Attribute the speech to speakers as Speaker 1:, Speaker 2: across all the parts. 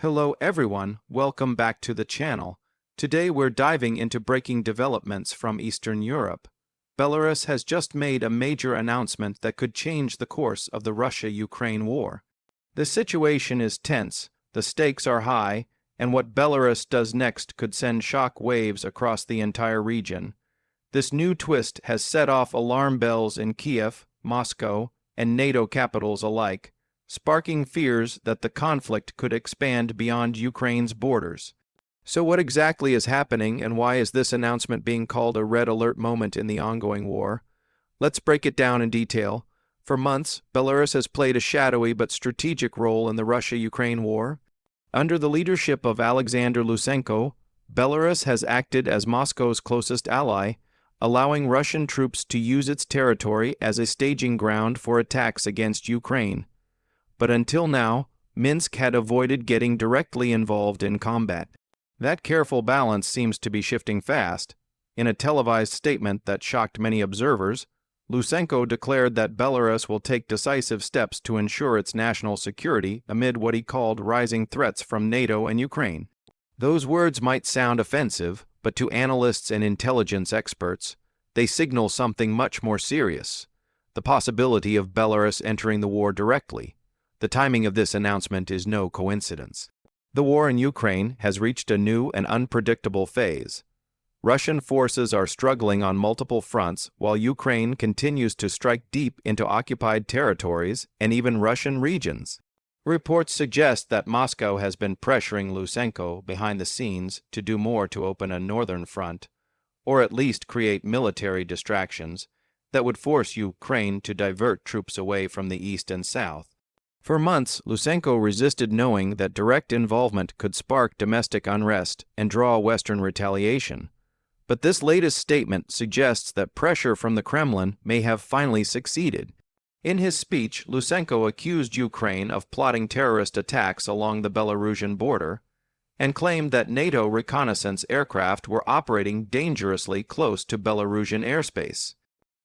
Speaker 1: Hello everyone, welcome back to the channel. Today we're diving into breaking developments from Eastern Europe. Belarus has just made a major announcement that could change the course of the Russia-Ukraine war. The situation is tense, the stakes are high, and what Belarus does next could send shock waves across the entire region. This new twist has set off alarm bells in Kiev, Moscow, and NATO capitals alike, sparking fears that the conflict could expand beyond Ukraine's borders. So what exactly is happening, and why is this announcement being called a red alert moment in the ongoing war? Let's break it down in detail. For months, Belarus has played a shadowy but strategic role in the Russia-Ukraine war. Under the leadership of Alexander Lukashenko, Belarus has acted as Moscow's closest ally, allowing Russian troops to use its territory as a staging ground for attacks against Ukraine. But until now, Minsk had avoided getting directly involved in combat. That careful balance seems to be shifting fast. In a televised statement that shocked many observers, Lukashenko declared that Belarus will take decisive steps to ensure its national security amid what he called rising threats from NATO and Ukraine. Those words might sound offensive, but to analysts and intelligence experts, they signal something much more serious: the possibility of Belarus entering the war directly. The timing of this announcement is no coincidence. The war in Ukraine has reached a new and unpredictable phase. Russian forces are struggling on multiple fronts, while Ukraine continues to strike deep into occupied territories and even Russian regions. Reports suggest that Moscow has been pressuring Lukashenko behind the scenes to do more to open a northern front, or at least create military distractions that would force Ukraine to divert troops away from the east and south. For months, Lukashenko resisted knowing that direct involvement could spark domestic unrest and draw Western retaliation. But this latest statement suggests that pressure from the Kremlin may have finally succeeded. In his speech, Lukashenko accused Ukraine of plotting terrorist attacks along the Belarusian border and claimed that NATO reconnaissance aircraft were operating dangerously close to Belarusian airspace.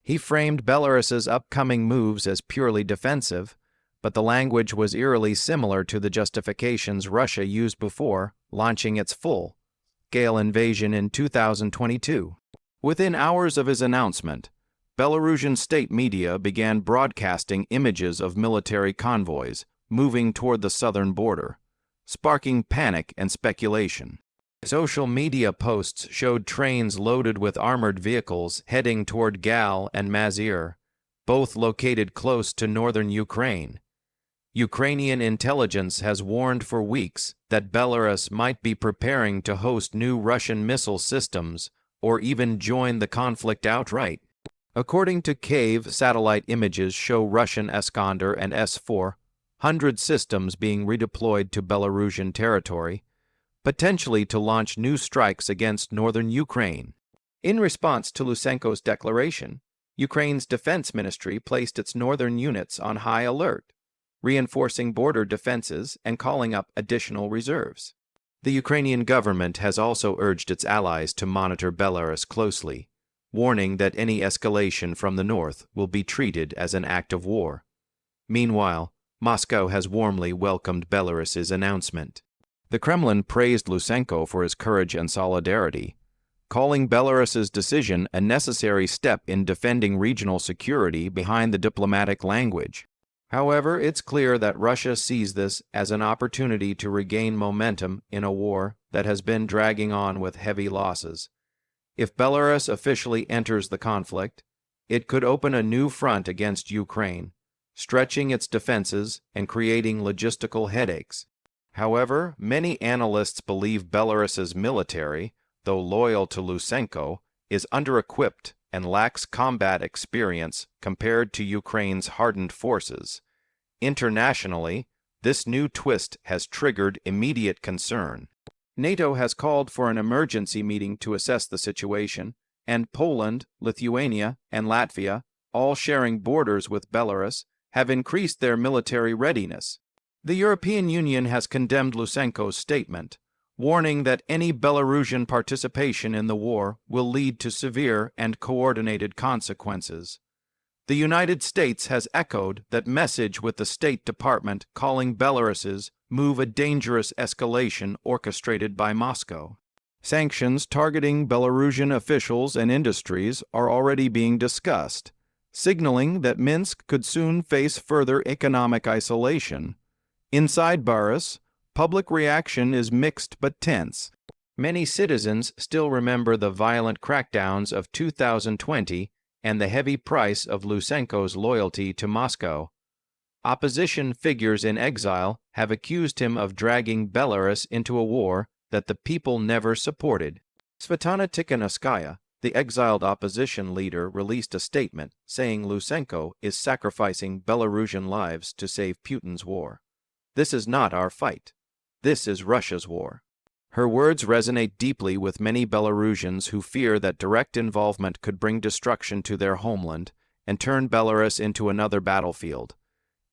Speaker 1: He framed Belarus's upcoming moves as purely defensive, but the language was eerily similar to the justifications Russia used before launching its full-scale invasion in 2022. Within hours of his announcement, Belarusian state media began broadcasting images of military convoys moving toward the southern border, sparking panic and speculation. Social media posts showed trains loaded with armored vehicles heading toward Gal and Mazir, both located close to northern Ukraine. Ukrainian intelligence has warned for weeks that Belarus might be preparing to host new Russian missile systems or even join the conflict outright. According to Kyiv, satellite images show Russian Iskander and S-400 systems being redeployed to Belarusian territory, potentially to launch new strikes against northern Ukraine. In response to Lukashenko's declaration, Ukraine's defense ministry placed its northern units on high alert, reinforcing border defenses and calling up additional reserves. The Ukrainian government has also urged its allies to monitor Belarus closely, warning that any escalation from the north will be treated as an act of war. Meanwhile, Moscow has warmly welcomed Belarus's announcement. The Kremlin praised Lukashenko for his courage and solidarity, calling Belarus's decision a necessary step in defending regional security behind the diplomatic language. However, it's clear that Russia sees this as an opportunity to regain momentum in a war that has been dragging on with heavy losses. If Belarus officially enters the conflict, it could open a new front against Ukraine, stretching its defenses and creating logistical headaches. However, many analysts believe Belarus's military, though loyal to Lukashenko, is under-equipped and lacks combat experience compared to Ukraine's hardened forces. Internationally, this new twist has triggered immediate concern. NATO has called for an emergency meeting to assess the situation, and Poland, Lithuania, and Latvia, all sharing borders with Belarus, have increased their military readiness. The European Union has condemned Lukashenko's statement, warning that any Belarusian participation in the war will lead to severe and coordinated consequences. The United States has echoed that message with the State Department calling Belarus's move a dangerous escalation orchestrated by Moscow. Sanctions targeting Belarusian officials and industries are already being discussed, signaling that Minsk could soon face further economic isolation. Inside Belarus, public reaction is mixed but tense. Many citizens still remember the violent crackdowns of 2020 and the heavy price of Lukashenko's loyalty to Moscow. Opposition figures in exile have accused him of dragging Belarus into a war that the people never supported. Svetlana Tikhanovskaya, the exiled opposition leader, released a statement saying Lukashenko is sacrificing Belarusian lives to save Putin's war. "This is not our fight. This is Russia's war." Her words resonate deeply with many Belarusians who fear that direct involvement could bring destruction to their homeland and turn Belarus into another battlefield.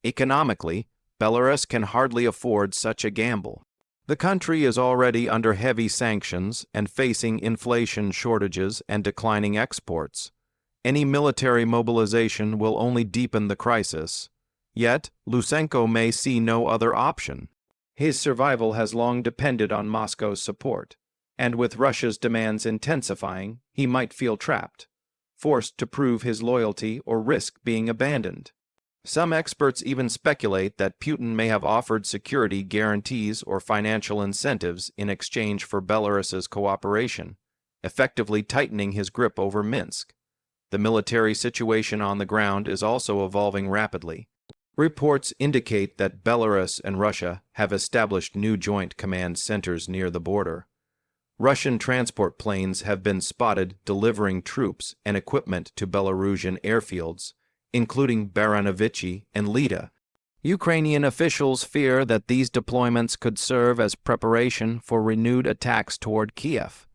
Speaker 1: Economically, Belarus can hardly afford such a gamble. The country is already under heavy sanctions and facing inflation, shortages, and declining exports. Any military mobilization will only deepen the crisis. Yet, Lukashenko may see no other option. His survival has long depended on Moscow's support, and with Russia's demands intensifying, he might feel trapped, forced to prove his loyalty or risk being abandoned. Some experts even speculate that Putin may have offered security guarantees or financial incentives in exchange for Belarus's cooperation, effectively tightening his grip over Minsk. The military situation on the ground is also evolving rapidly. Reports indicate that Belarus and Russia have established new joint command centers near the border. Russian transport planes have been spotted delivering troops and equipment to Belarusian airfields, including Baranovichy and Lida. Ukrainian officials fear that these deployments could serve as preparation for renewed attacks toward Kiev,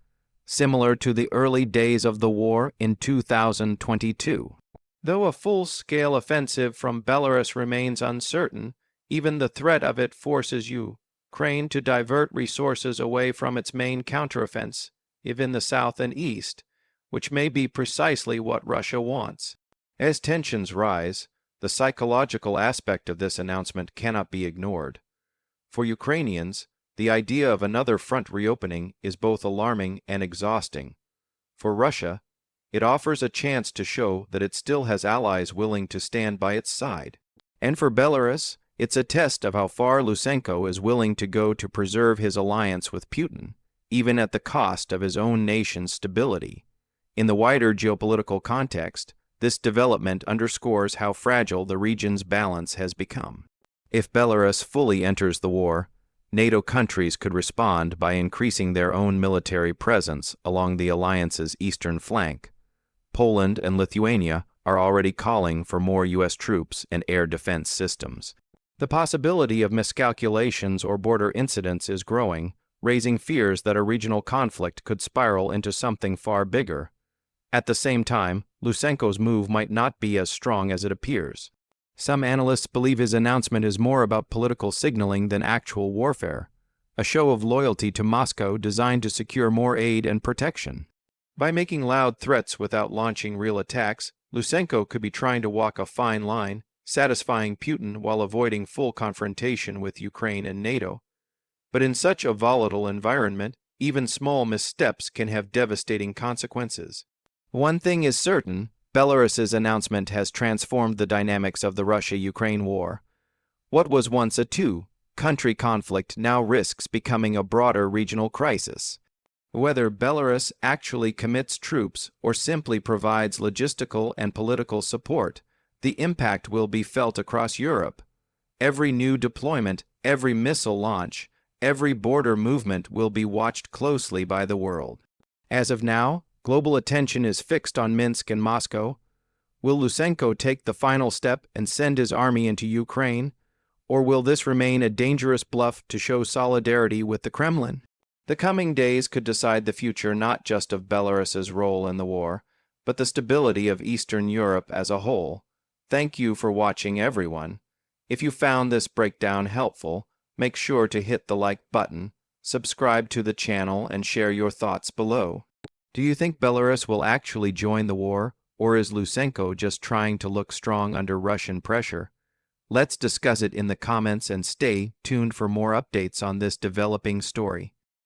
Speaker 1: similar to the early days of the war in 2022. Though a full-scale offensive from Belarus remains uncertain, even the threat of it forces Ukraine to divert resources away from its main counteroffensive in the south and east, which may be precisely what Russia wants. As tensions rise, the psychological aspect of this announcement cannot be ignored. For Ukrainians, the idea of another front reopening is both alarming and exhausting. For Russia, it offers a chance to show that it still has allies willing to stand by its side. And for Belarus, it's a test of how far Lukashenko is willing to go to preserve his alliance with Putin, even at the cost of his own nation's stability. In the wider geopolitical context, this development underscores how fragile the region's balance has become. If Belarus fully enters the war, NATO countries could respond by increasing their own military presence along the alliance's eastern flank. Poland and Lithuania are already calling for more U.S. troops and air defense systems. The possibility of miscalculations or border incidents is growing, raising fears that a regional conflict could spiral into something far bigger. At the same time, Lukashenko's move might not be as strong as it appears. Some analysts believe his announcement is more about political signaling than actual warfare, a show of loyalty to Moscow designed to secure more aid and protection. By making loud threats without launching real attacks, Lukashenko could be trying to walk a fine line, satisfying Putin while avoiding full confrontation with Ukraine and NATO. But in such a volatile environment, even small missteps can have devastating consequences. One thing is certain: Belarus's announcement has transformed the dynamics of the Russia-Ukraine war. What was once a two-country conflict now risks becoming a broader regional crisis. Whether Belarus actually commits troops or simply provides logistical and political support, the impact will be felt across Europe. Every new deployment, every missile launch, every border movement will be watched closely by the world. As of now, global attention is fixed on Minsk and Moscow. Will Lukashenko take the final step and send his army into Ukraine, or will this remain a dangerous bluff to show solidarity with the Kremlin? The coming days could decide the future not just of Belarus's role in the war, but the stability of Eastern Europe as a whole. Thank you for watching, everyone. If you found this breakdown helpful, make sure to hit the like button, subscribe to the channel, and share your thoughts below. Do you think Belarus will actually join the war, or is Lukashenko just trying to look strong under Russian pressure? Let's discuss it in the comments and stay tuned for more updates on this developing story.